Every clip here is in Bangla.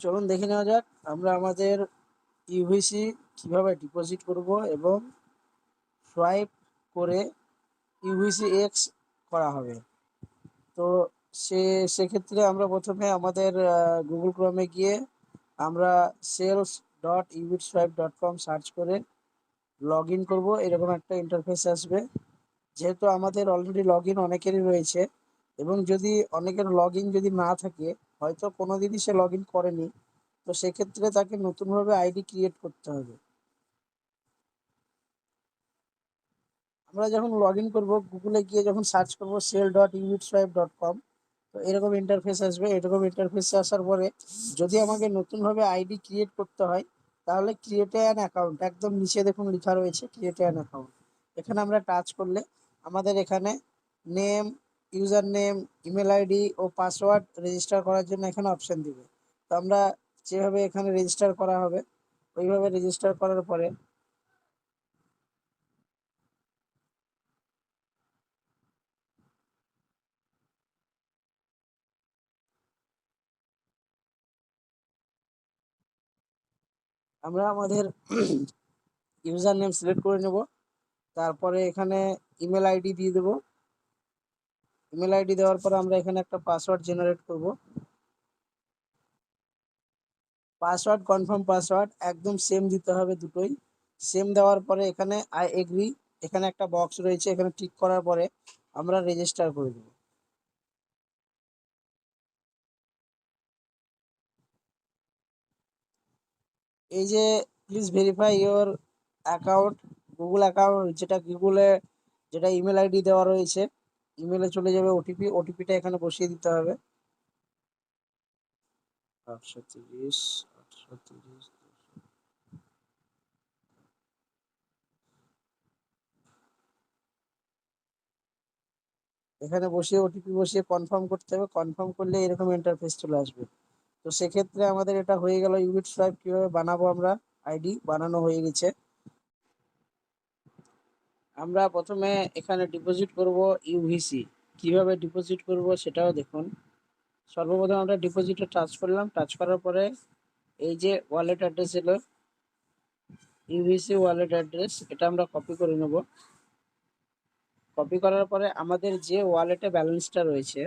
চলুন দেখে নেওয়া যাক আমরা আমাদের ইউভিসি কিভাবে ডিপোজিট করব এবং সোয়াইপ করে ইউভিসি এক্স করা হবে। তো সেক্ষেত্রে আমরা প্রথমে আমাদের গুগল ক্রোমে গিয়ে আমরা sales.ubitswipe.com সার্চ করে লগ ইন করবো। এরকম একটা ইন্টারফেস আসবে। যেহেতু আমাদের অলরেডি লগ ইন অনেকেরই রয়েছে এবং যদি অনেকের লগ ইন যদি না থাকে, হয়তো কোনো দিনই সে লগ ইন করেনি, তো সেক্ষেত্রে তাকে নতুনভাবে আইডি ক্রিয়েট করতে হবে। আমরা যখন লগ ইন করবো, গুগলে গিয়ে যখন সার্চ করবো sell.ubitswipe.com, তো এরকম ইন্টারফেস আসবে। এরকম ইন্টারফেসে আসার পরে যদি আমাকে নতুনভাবে আইডি ক্রিয়েট করতে হয়, তাহলে ক্রিয়েট অ্যান অ্যাকাউন্ট একদম নিচে দেখুন লেখা রয়েছে ক্রিয়েট অ্যান অ্যাকাউন্ট। এখানে আমরা টাচ করলে আমাদের এখানে name, user name, email ID ও পাসওয়ার্ড রেজিস্টার করার জন্য এখানে অপশান দিবে। তো আমরা যেভাবে এখানে রেজিস্টার করা হবে ওইভাবে রেজিস্টার করার পরে আমরা আমাদের ইউজার নেম সিলেক্ট করে নেব। তারপরে এখানে ইমেল আইডি দিয়ে দেবো। ইমেল আইডি দেওয়ার পরে আমরা এখানে একটা পাসওয়ার্ড জেনারেট করব। পাসওয়ার্ড, কনফার্ম পাসওয়ার্ড একদম সেম দিতে হবে, দুটোই সেম দেওয়ার পরে এখানে আই এগ্রি, এখানে একটা বক্স রয়েছে, এখানে টিক করার পরে আমরা রেজিস্টার করে দেব। এই যে please verify your account, Google account, যেটা ইমেল আইডি দেওয়া রয়েছে, ইমেলে চলে যাবে ওটিপি। ওটিপিটা এখানে বসিয়ে দিতে হবে। 830 830। এখানে বসিয়ে ওটিপি বসিয়ে কনফার্ম করতে হবে। কনফার্ম করলে এরকম ইন্টারফেস চলে আসবে। তো সেক্ষেত্রে আমাদের এটা হয়ে গেল। ইউবিট সোয়াইপ কিভাবে বানাবো, আমরা আইডি বানানো হয়ে গেছে। আমরা প্রথমে এখানে ডিপোজিট করব ইউভিসি। কিভাবে ডিপোজিট করব সেটাও দেখুন। সর্বপ্রথম আমরা ডিপোজিটে টাচ করলাম। টাচ করার পরে এই যে ওয়ালেট অ্যাড্রেস এলো, ইউভিসি ওয়ালেট অ্যাড্রেস, এটা আমরা কপি করে নেব। কপি করার পরে আমাদের যে ওয়ালেটে ব্যালেন্সটা রয়েছে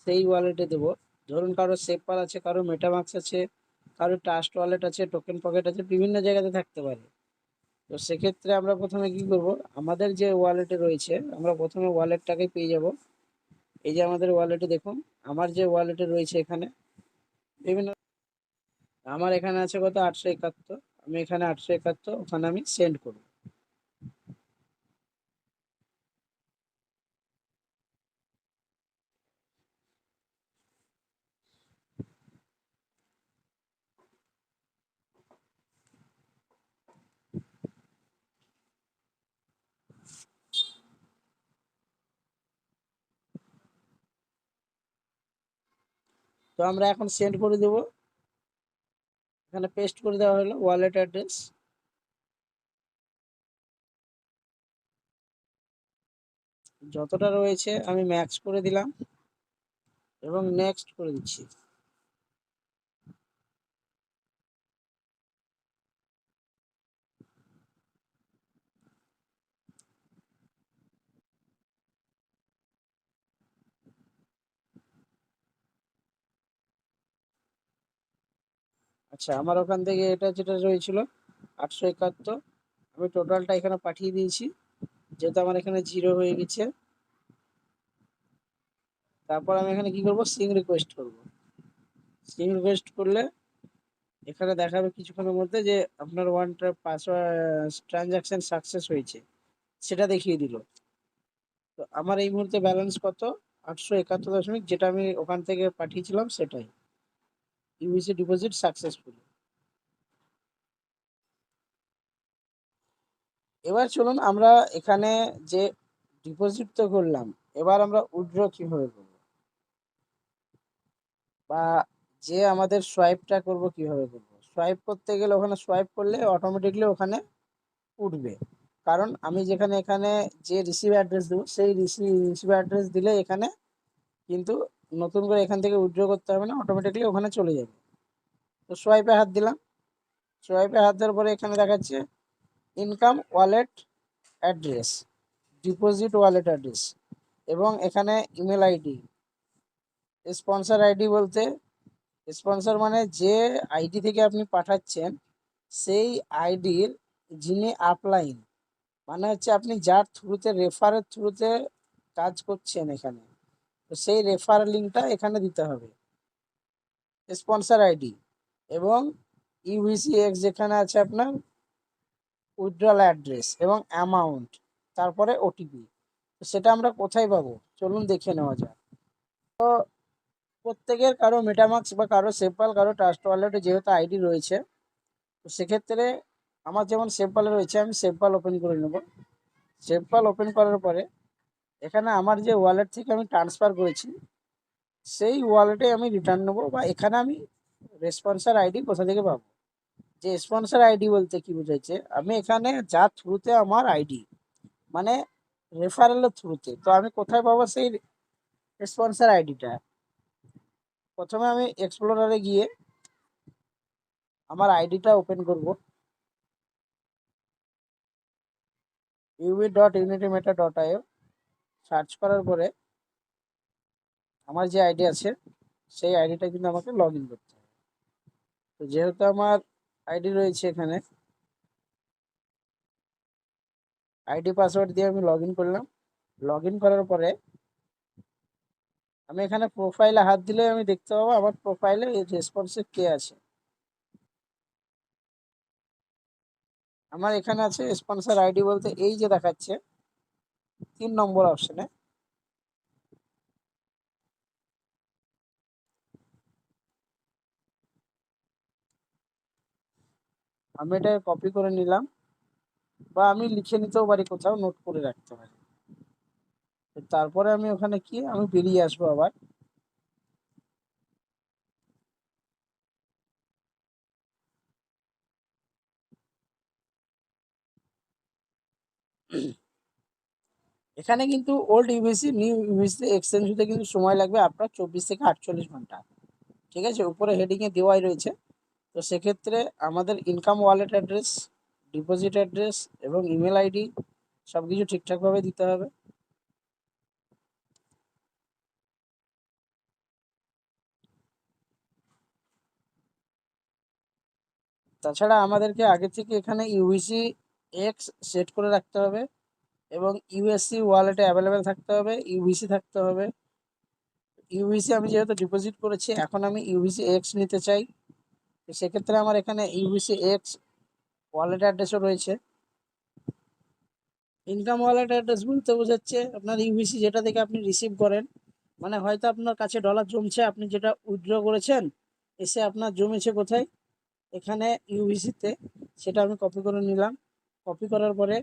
সেই ওয়ালেটে দেব। ধরুন কারো সেফপার আছে, কারো মেটামাক্স আছে, কারো ট্রাস্ট ওয়ালেট আছে, টোকেন পকেট আছে, বিভিন্ন জায়গাতে থাকতে পারে। তো সেক্ষেত্রে আমরা প্রথমে কি করব, আমাদের যে ওয়ালেটে রয়েছে আমরা প্রথমে ওয়ালেটটাকে পেয়ে যাব। এই যে আমাদের ওয়ালেটে দেখুন, আমার যে ওয়ালেটে রয়েছে এখানে বিভিন্ন, আমার এখানে আছে কত 871। আমি এখানে 871 ওখানে আমি সেন্ড করব। তো আমরা এখন সেন্ড করে দেব। এখানে পেস্ট করে দেওয়া হলো ওয়ালেট অ্যাড্রেস। যতটা রয়েছে আমি ম্যাক্স করে দিলাম এবং নেক্সট করে দিচ্ছি। আচ্ছা, আমার ওখান থেকে এটা যেটা রয়েছিল 871, আমি টোটালটা এখানে পাঠিয়ে দিয়েছি। যেহেতু আমার এখানে 0 হয়ে গেছে, তারপর আমি এখানে কি করব, সিং রিকোয়েস্ট করব। সিং রিকোয়েস্ট করলে এখানে দেখাবে কিছুক্ষণের মধ্যে যে আপনার পাসওয়ার্ড ট্রানজাকশন সাকসেস হয়েছে, সেটা দেখিয়ে দিল। তো আমার এই মুহূর্তে ব্যালেন্স কত, 871 যেটা আমি ওখান থেকে পাঠিয়েছিলাম সেটাই। USA deposit successful. এবার চলুন আমরা এখানে যে ডিপোজিট তো করলাম, এবার আমরা উইথড্র কিভাবে করব, বা যে আমাদের সোয়াইপটা করব কিভাবে করব। সোয়াইপ করতে গেলে ওখানে সোয়াইপ করলে অটোমেটিকলি ওখানে উঠবে। কারণ আমি যেখানে এখানে যে রিসিভ অ্যাড্রেস দেবো সেই রিসিভ অ্যাড্রেস দিলে এখানে কিন্তু নতুন করে এখান থেকে উইথড্র করতে হবে না, অটোমেটিকলি ওখানে চলে যাবে। তো সোয়াইপে হাত দিলাম, সোয়াইপে হাত দেওয়ার পরে এখানে দেখাচ্ছে income wallet address, deposit wallet address এবং এখানে ইমেল আইডি। স্পন্সর আইডি বলতে, স্পন্সর মানে যে আইডি থেকে আপনি পাঠাচ্ছেন সেই আইডির যিনি আপলাইন, মানে হচ্ছে আপনি যার থ্রুতে, রেফারের থ্রুতে কাজ করছেন এখানে, তো সেই রেফার লিঙ্কটা এখানে দিতে হবে। স্পন্সর আইডি এবং ইউভিসি এক্স যেখানে আছে আপনার উইথড্রল অ্যাড্রেস এবং অ্যামাউন্ট, তারপরে ওটিপি। তো সেটা আমরা কোথায় পাবো চলুন দেখে নেওয়া যাক। তো প্রত্যেকের কারো মেটামাক্স বা কারো সেপপাল, কারো ট্রাস্ট ওয়ালেটে যেহেতু আইডি রয়েছে, তো সেক্ষেত্রে আমার যেমন সেপপালে রয়েছে, আমি সেপপাল ওপেন করে নেব। সেপপাল ওপেন করার পরে এখানে আমার যে ওয়ালেট থেকে আমি ট্রান্সফার করেছি সেই ওয়ালেটে আমি রিটার্ন নেবো, বা এখানে আমি রেসপন্সার আইডি কোথা থেকে পাবো। যে স্পন্সর আইডি বলতে কি বোঝাচ্ছে, আমি এখানে যার থ্রুতে আমার আইডি, মানে রেফারেলের থ্রুতে, তো আমি কোথায় পাবো সেই স্পন্সর আইডিটা। প্রথমে আমি এক্সপ্লোরারে গিয়ে আমার আইডিটা ওপেন করব, uv.unitymeter.io সার্চ করার পরে আমার যে আইডি আছে সেই আইডিটা কিন্তু আমাকে লগ ইন করতে হবে। তো যেহেতু আমার আইডি রয়েছে এখানে, আইডি পাসওয়ার্ড দিয়ে আমি লগ ইন করলাম। লগ ইন করার পরে আমি এখানে প্রোফাইলে হাত দিলে আমি দেখতে পাবো আমার প্রোফাইলে রেসপন্সে কে আছে। আমার এখানে আছে স্পন্সর আইডি বলতে এই যে দেখাচ্ছে 3 নম্বর অপশনে, আমি এটা কপি করে নিলাম, বা আমি লিখে নিতেও পারি, কোথাও নোট করে রাখতে পারি। তারপরে আমি ওখানে কি আমি বেরিয়ে আসবো আবার। এখানে কিন্তু old UVC new UVC exchange হতে কিন্তু সময় লাগবে আপনার 24 থেকে 48 ঘন্টা। ঠিক আছে, উপরে হেডিংয়ে দেওয়াই রয়েছে। তো সেক্ষেত্রে আমাদের income wallet address, deposit address এবং ইমেল আইডি সব কিছু ঠিকঠাকভাবে দিতে হবে। তাছাড়া আমাদেরকে আগে থেকে এখানে ইউভিসি এক্স সেট করে রাখতে হবে এবং ইউএসসি ওয়ালেটে অ্যাভেলেবেল থাকতে হবে, ইউভিসি থাকতে হবে। ইউভিসি আমি যেহেতু ডিপোজিট করেছি, এখন আমি ইউভিসি এক্স নিতে চাই। তো সেক্ষেত্রে আমার এখানে ইউভিসি এক্স ওয়ালেট অ্যাড্রেসও রয়েছে। ইনকাম ওয়ালেট অ্যাড্রেস বলতে বোঝাচ্ছে আপনার ইউভিসি যেটা থেকে আপনি রিসিভ করেন, মানে হয়তো আপনার কাছে ডলার জমছে, আপনি যেটা উইথড্র করেছেন এসে আপনার জমেছে কোথায়, এখানে ইউভিসিতে, সেটা আমি কপি করে নিলাম। কপি করার পরে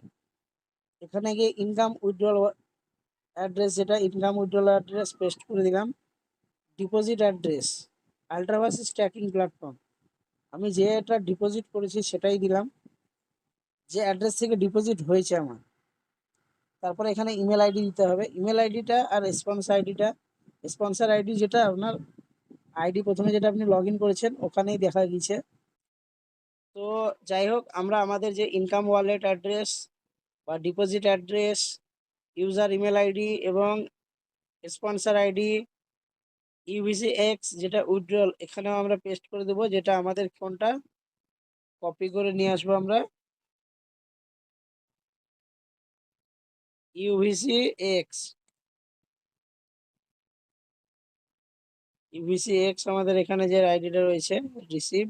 এখানে গিয়ে ইনকাম উইথড্রল অ্যাড্রেস, যেটা ইনকাম উইথড্রল অ্যাড্রেস পেস্ট করে দিলাম। ডিপোজিট অ্যাড্রেস আল্ট্রাভার্সিস ট্র্যাকিং প্ল্যাটফর্ম, আমি যে এটা ডিপোজিট করেছি সেটাই দিলাম, যে অ্যাড্রেস থেকে ডিপোজিট হয়েছে আমার। তারপরে এখানে ইমেল আইডি দিতে হবে, ইমেল আইডিটা আর স্পন্সর আইডিটা। স্পন্সর আইডি যেটা আপনার আইডি প্রথমে যেটা আপনি লগ ইন করেছেন ওখানেই দেখা গিয়েছে। তো যাই হোক, আমরা আমাদের যে ইনকাম ওয়ালেট অ্যাড্রেস বা deposit address, user email ID এবং স্পন্সর আইডি, ইউভিসি এক্স যেটা উইথড্রল, এখানেও আমরা পেস্ট করে দেবো, যেটা আমাদের ফোনটা কপি করে নিয়ে আসবো আমরা। ইউভিসি এক্স, ইউভিসি এক্স আমাদের এখানে যে আইডিটা রয়েছে, রিসিভ,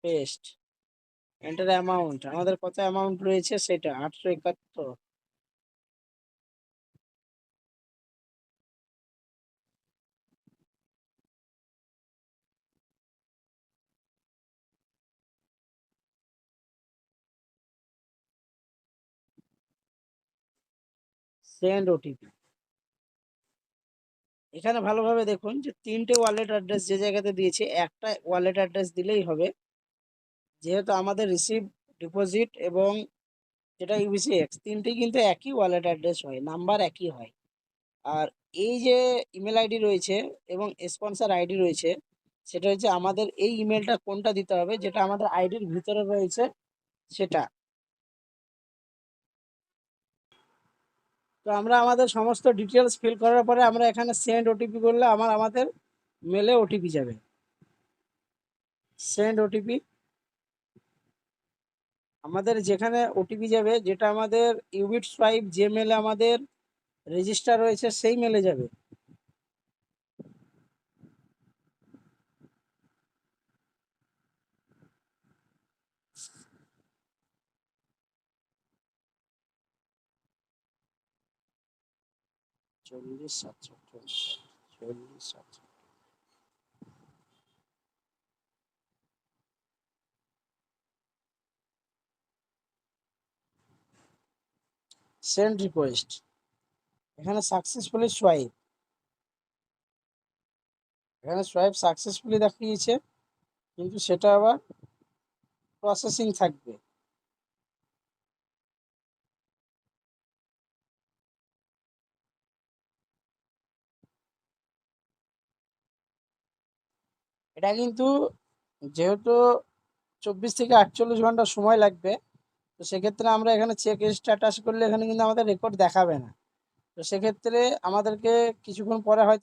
পেস্ট, এন্টার অ্যামাউন্ট, আমাদের কত অ্যামাউন্ট রয়েছে সেটা 871। Send OTP. এখানে ভালোভাবে দেখুন যে 3টে ওয়ালেট অ্যাড্রেস যে জায়গাতে দিয়েছে, একটা ওয়ালেট অ্যাড্রেস দিলেই হবে, যেহেতু আমাদের রিসিভ, ডিপোজিট এবং যেটা ইউবিসি এক্স তিনটেই কিন্তু একই ওয়ালেট অ্যাড্রেস হয়, নাম্বার একই হয়। আর এই যে ইমেল আইডি রয়েছে এবং স্পন্সর আইডি রয়েছে, সেটা হচ্ছে আমাদের এই ইমেলটা কোনটা দিতে হবে, যেটা আমাদের আইডির ভিতরে রয়েছে সেটা। তো আমরা আমাদের সমস্ত ডিটেলস ফিল করার পরে আমরা এখানে সেন্ড ওটিপি করলে আমাদের মেলে ওটিপি যাবে। সেন্ড ওটিপি, আমাদের যেখানে ওটিপি যাবে, যেটা আমাদের ইউবিট সোয়াইপ যে মেলে আমাদের রেজিস্টার রয়েছে সেই মেলে যাবে। চল্লিশ 700 সেন্ড রিকোয়েস্ট, এখানে সাকসেসফুলি সোয়াইপ, এখানে সোয়াইপ সাকসেসফুলি দেখিয়েছে, কিন্তু সেটা আবার প্রসেসিং থাকবে। এটা কিন্তু যেহেতু 24 থেকে 48 ঘন্টা সময় লাগবে, তো সেক্ষেত্রে আমরা এখানে চেক স্ট্যাটাস করলে এখানে কিন্তু আমাদের রেকর্ড দেখাবে না। তো সেক্ষেত্রে আমাদেরকে কিছুক্ষণ পরে হয়তো